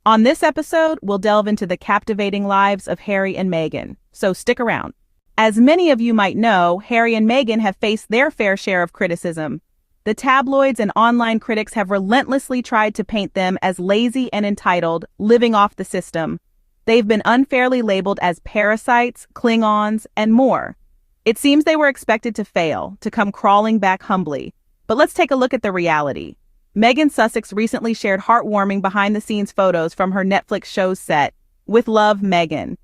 On this episode, we'll delve into the captivating lives of Harry and Meghan, so stick around. As many of you might know, Harry and Meghan have faced their fair share of criticism. The tabloids and online critics have relentlessly tried to paint them as lazy and entitled, living off the system. They've been unfairly labeled as parasites, Klingons, and more. It seems they were expected to fail, to come crawling back humbly. But let's take a look at the reality. Meghan Sussex recently shared heartwarming behind-the-scenes photos from her Netflix show's set, WITHLOVEMEGHAN.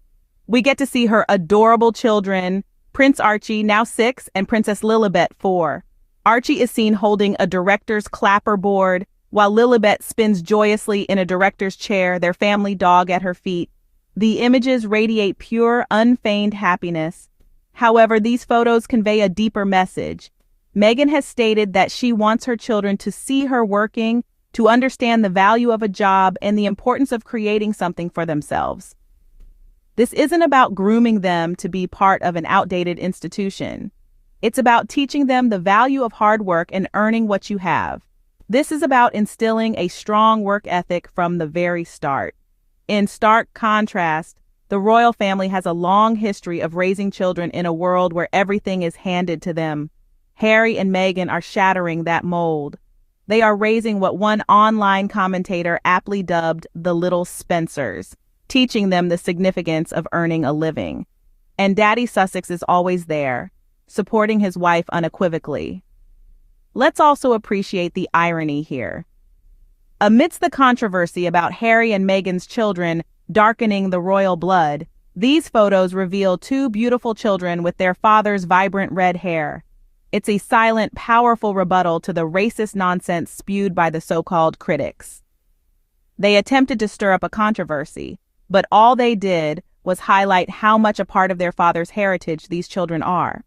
We get to see her adorable children, Prince Archie, now 6, and Princess Lilibet, 4. Archie is seen holding a director's clapperboard, while Lilibet spins joyously in a director's chair, their family dog at her feet. The images radiate pure, unfeigned happiness. However, these photos convey a deeper message. Meghan has stated that she wants her children to see her working, to understand the value of a job and the importance of creating something for themselves. This isn't about grooming them to be part of an outdated institution. It's about teaching them the value of hard work and earning what you have. This is about instilling a strong work ethic from the very start. In stark contrast, the royal family has a long history of raising children in a world where everything is handed to them. Harry and Meghan are shattering that mold. They are raising what one online commentator aptly dubbed the little Spencers, teaching them the significance of earning a living. And Daddy Sussex is always there, supporting his wife unequivocally. Let's also appreciate the irony here. Amidst the controversy about Harry and Meghan's children darkening the royal blood, these photos reveal two beautiful children with their father's vibrant red hair. It's a silent, powerful rebuttal to the racist nonsense spewed by the so-called critics. They attempted to stir up a controversy, but all they did was highlight how much a part of their father's heritage these children are.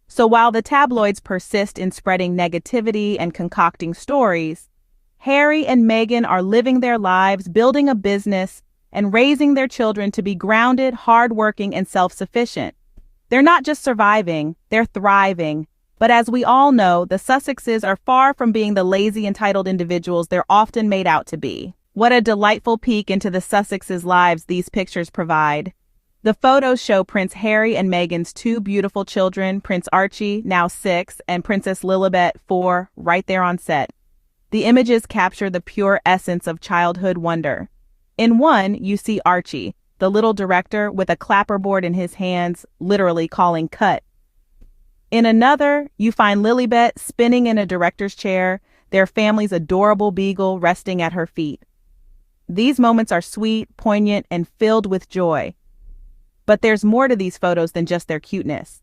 So while the tabloids persist in spreading negativity and concocting stories, Harry and Meghan are living their lives, building a business, and raising their children to be grounded, hardworking, and self-sufficient. They're not just surviving, they're thriving. But as we all know, the Sussexes are far from being the lazy, entitled individuals they're often made out to be. What a delightful peek into the Sussexes' lives these pictures provide. The photos show Prince Harry and Meghan's two beautiful children, Prince Archie, now 6, and Princess Lilibet, 4, right there on set. The images capture the pure essence of childhood wonder. In one, you see Archie, the little director, with a clapperboard in his hands, literally calling cut. In another, you find Lilibet spinning in a director's chair, their family's adorable beagle resting at her feet. These moments are sweet, poignant, and filled with joy. But there's more to these photos than just their cuteness.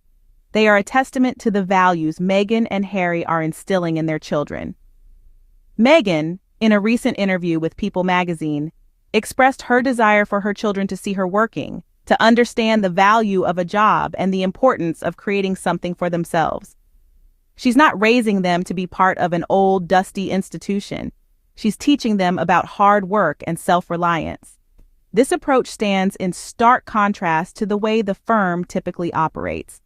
They are a testament to the values Meghan and Harry are instilling in their children. Meghan, in a recent interview with People magazine, expressed her desire for her children to see her working, to understand the value of a job and the importance of creating something for themselves. She's not raising them to be part of an old, dusty institution. She's teaching them about hard work and self-reliance. This approach stands in stark contrast to the way the firm typically operates.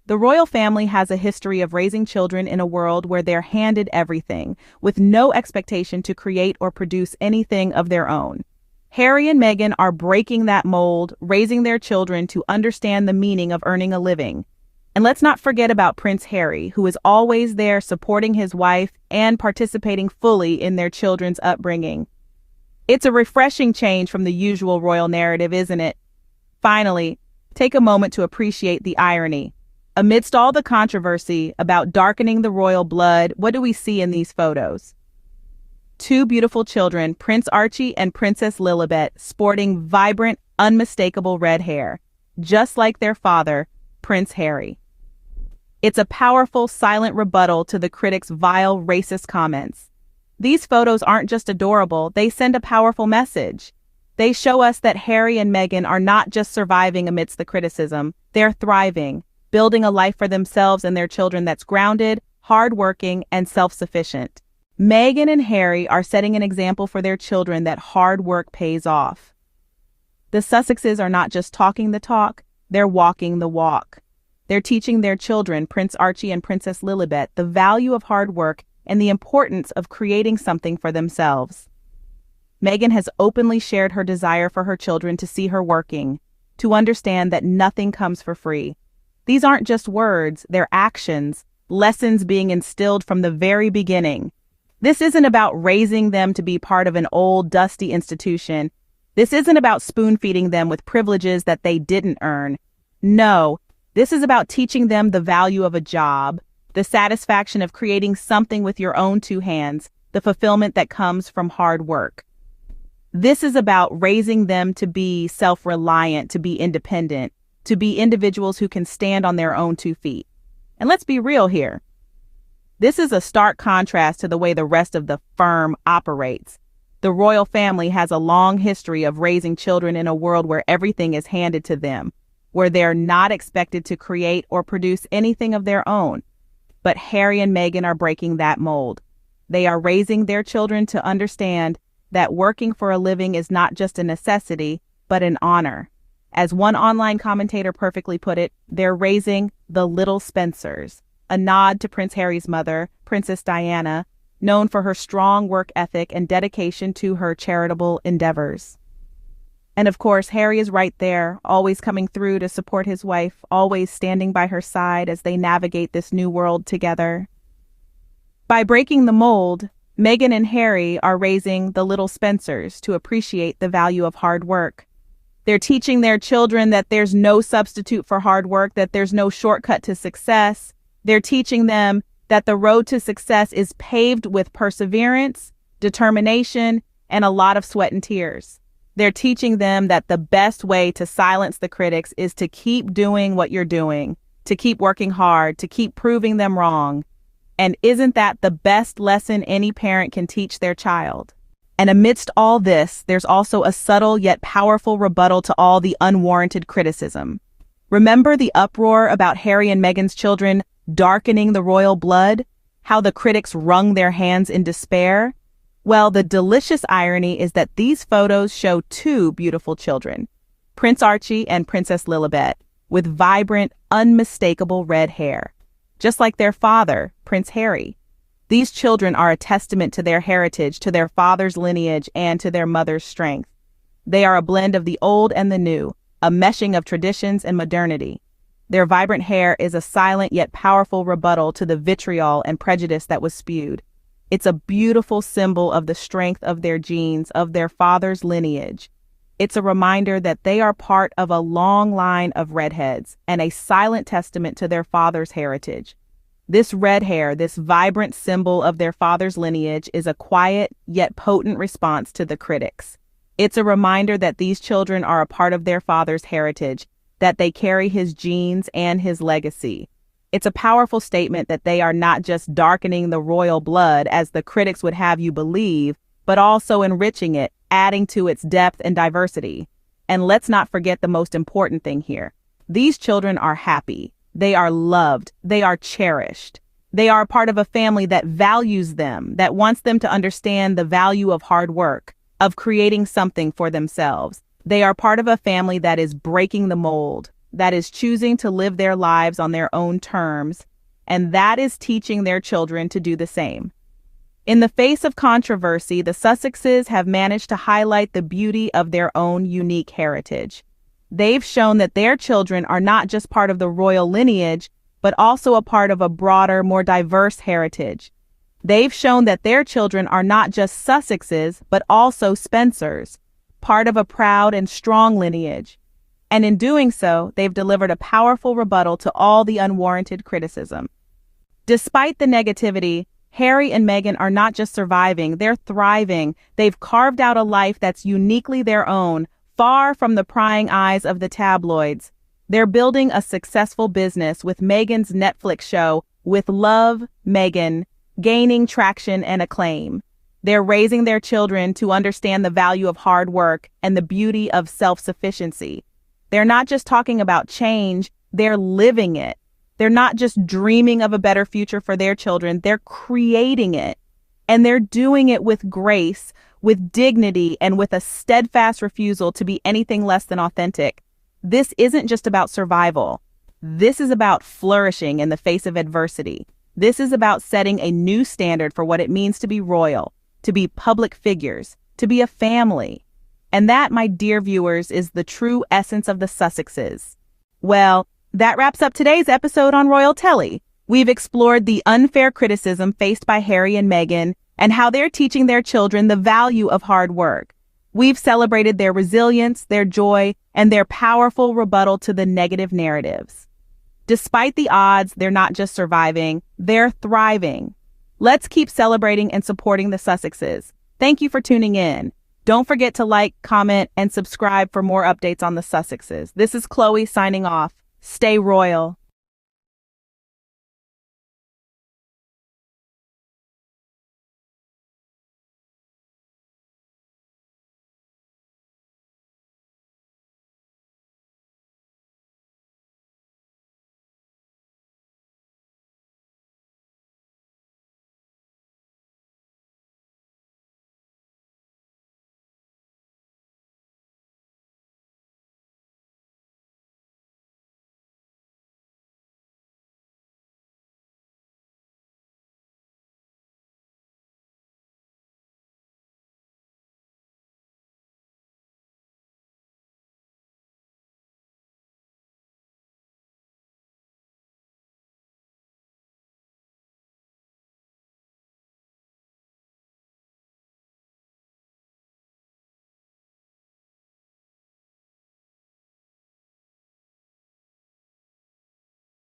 The royal family has a history of raising children in a world where they're handed everything, with no expectation to create or produce anything of their own. Harry and Meghan are breaking that mold, raising their children to understand the meaning of earning a living. And let's not forget about Prince Harry, who is always there supporting his wife and participating fully in their children's upbringing. It's a refreshing change from the usual royal narrative, isn't it? Finally, take a moment to appreciate the irony. Amidst all the controversy about darkening the royal blood, what do we see in these photos? Two beautiful children, Prince Archie and Princess Lilibet, sporting vibrant, unmistakable red hair, just like their father, Prince Harry. It's a powerful, silent rebuttal to the critics' vile, racist comments. These photos aren't just adorable, they send a powerful message. They show us that Harry and Meghan are not just surviving amidst the criticism, they're thriving, building a life for themselves and their children that's grounded, hardworking, and self-sufficient. Meghan and Harry are setting an example for their children that hard work pays off. The Sussexes are not just talking the talk, they're walking the walk. They're teaching their children, Prince Archie and Princess Lilibet, the value of hard work and the importance of creating something for themselves. Meghan has openly shared her desire for her children to see her working, to understand that nothing comes for free. These aren't just words, they're actions, lessons being instilled from the very beginning. This isn't about raising them to be part of an old, dusty institution. This isn't about spoon-feeding them with privileges that they didn't earn. No, this is about teaching them the value of a job, the satisfaction of creating something with your own two hands, the fulfillment that comes from hard work. This is about raising them to be self-reliant, to be independent, to be individuals who can stand on their own 2 feet. And let's be real here. This is a stark contrast to the way the rest of the firm operates. The royal family has a long history of raising children in a world where everything is handed to them, where they're not expected to create or produce anything of their own. But Harry and Meghan are breaking that mold. They are raising their children to understand that working for a living is not just a necessity, but an honor. As one online commentator perfectly put it, they're raising the little Spencers, a nod to Prince Harry's mother, Princess Diana, known for her strong work ethic and dedication to her charitable endeavors. And of course, Harry is right there, always coming through to support his wife, always standing by her side as they navigate this new world together. By breaking the mold, Meghan and Harry are raising the little Spencers to appreciate the value of hard work. They're teaching their children that there's no substitute for hard work, that there's no shortcut to success. They're teaching them that the road to success is paved with perseverance, determination, and a lot of sweat and tears. They're teaching them that the best way to silence the critics is to keep doing what you're doing, to keep working hard, to keep proving them wrong. And isn't that the best lesson any parent can teach their child? And amidst all this, there's also a subtle yet powerful rebuttal to all the unwarranted criticism. Remember the uproar about Harry and Meghan's children darkening the royal blood? How the critics wrung their hands in despair? Well, the delicious irony is that these photos show 2 beautiful children, Prince Archie and Princess Lilibet, with vibrant, unmistakable red hair. Just like their father, Prince Harry. These children are a testament to their heritage, to their father's lineage, and to their mother's strength. They are a blend of the old and the new, a meshing of traditions and modernity. Their vibrant hair is a silent yet powerful rebuttal to the vitriol and prejudice that was spewed. It's a beautiful symbol of the strength of their genes, of their father's lineage. It's a reminder that they are part of a long line of redheads and a silent testament to their father's heritage. This red hair, this vibrant symbol of their father's lineage, is a quiet yet potent response to the critics. It's a reminder that these children are a part of their father's heritage, that they carry his genes and his legacy. It's a powerful statement that they are not just darkening the royal blood, as the critics would have you believe, but also enriching it, adding to its depth and diversity. And let's not forget the most important thing here. These children are happy. They are loved. They are cherished. They are part of a family that values them, that wants them to understand the value of hard work, of creating something for themselves. They are part of a family that is breaking the mold, that is choosing to live their lives on their own terms, and that is teaching their children to do the same. In the face of controversy, the Sussexes have managed to highlight the beauty of their own unique heritage. They've shown that their children are not just part of the royal lineage, but also a part of a broader, more diverse heritage. They've shown that their children are not just Sussexes, but also Spencers, part of a proud and strong lineage. And in doing so, they've delivered a powerful rebuttal to all the unwarranted criticism. Despite the negativity, Harry and Meghan are not just surviving, they're thriving. They've carved out a life that's uniquely their own, far from the prying eyes of the tabloids. They're building a successful business with Meghan's Netflix show, WITHLOVEMEGHAN, gaining traction and acclaim. They're raising their children to understand the value of hard work and the beauty of self-sufficiency. They're not just talking about change, they're living it. They're not just dreaming of a better future for their children, they're creating it. And they're doing it with grace, with dignity, and with a steadfast refusal to be anything less than authentic. This isn't just about survival. This is about flourishing in the face of adversity. This is about setting a new standard for what it means to be royal, to be public figures, to be a family. And that, my dear viewers, is the true essence of the Sussexes. Well, that wraps up today's episode on Royal Telly. We've explored the unfair criticism faced by Harry and Meghan and how they're teaching their children the value of hard work. We've celebrated their resilience, their joy, and their powerful rebuttal to the negative narratives. Despite the odds, they're not just surviving, they're thriving. Let's keep celebrating and supporting the Sussexes. Thank you for tuning in. Don't forget to like, comment, and subscribe for more updates on the Sussexes. This is Chloe signing off. Stay royal.